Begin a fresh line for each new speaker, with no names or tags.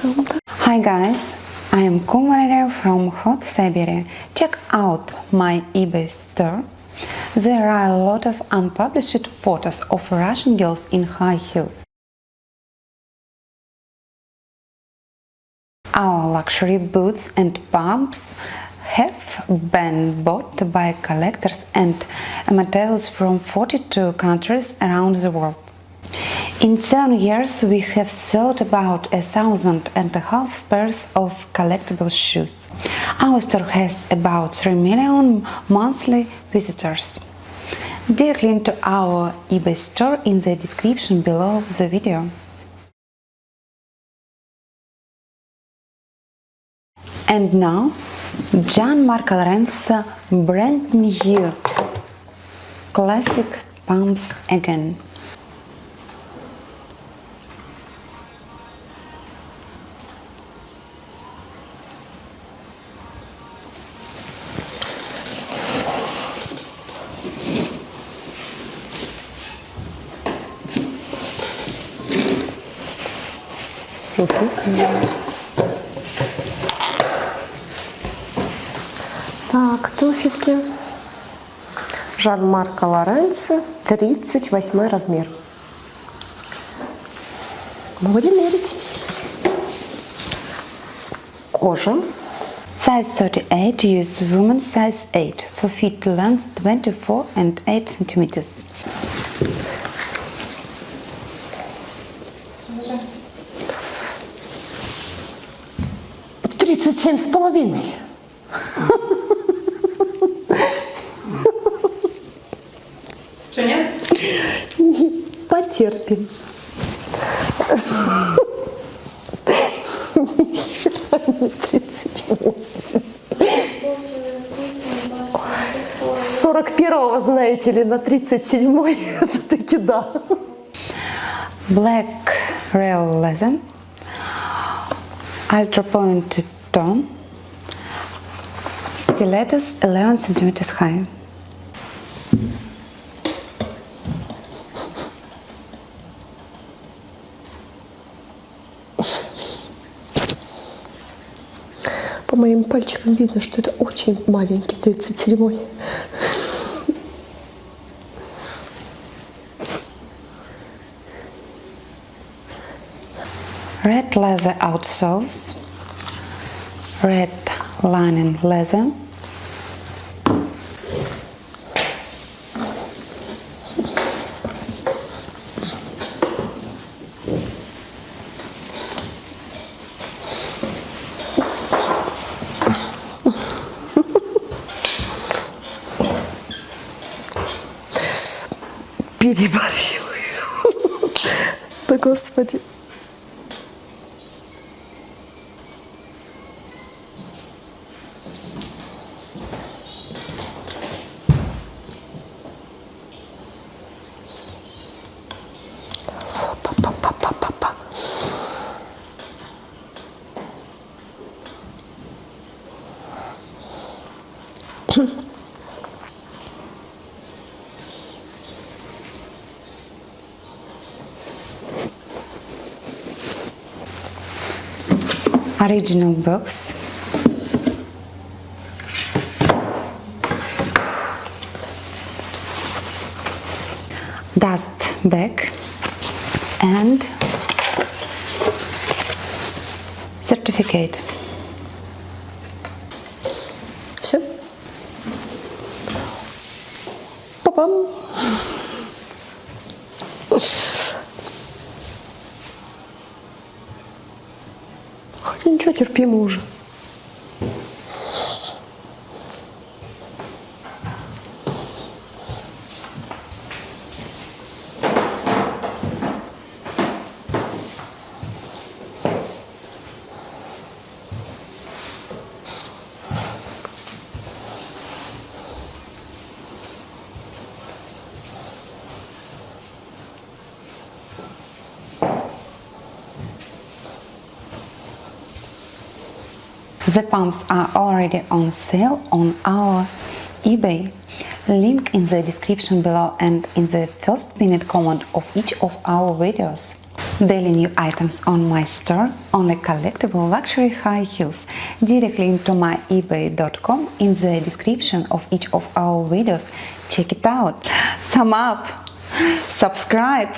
Hi guys, I am Valeria from Hot Siberia. Check out my eBay store. There are a lot of unpublished photos of Russian girls in high heels. Our luxury boots and pumps have been bought by collectors and amateurs from 42 countries around the world. In 7 years we have sold about 1,500 pairs of collectible shoes. Our store has about 3 million monthly visitors. Direct link to our eBay store in the description below the video. And now GIANMARCO LORENZI brand new classic pumps again.
Так, туфельки GIANMARCO LORENZI, 38 размер. Будем мерить. Кожа.
Size 38, use woman size 8, for feet length 24 and 8 centimeters.
Семь с половиной.
Что, нет?
Потерпим. Не 38. 41-го, знаете ли, на 37-й. Это таки да.
Black real leather, ultra pointed tone, stilettos 11 centimeters high.
По моим пальчикам видно, что это очень маленький 37-й.
Red leather outsoles, red lining leather,
Переборщил. Да господи.
original box, dust bag and certificate.
Все. Па-пам. Хотя ничего, терпимо уже.
The pumps are already on sale on our eBay. Link in the description below and in the first pinned comment of each of our videos. Daily new items on my store, only collectible luxury high heels, directly into my ebay.com in the description of each of our videos. Check it out. Thumb up, subscribe.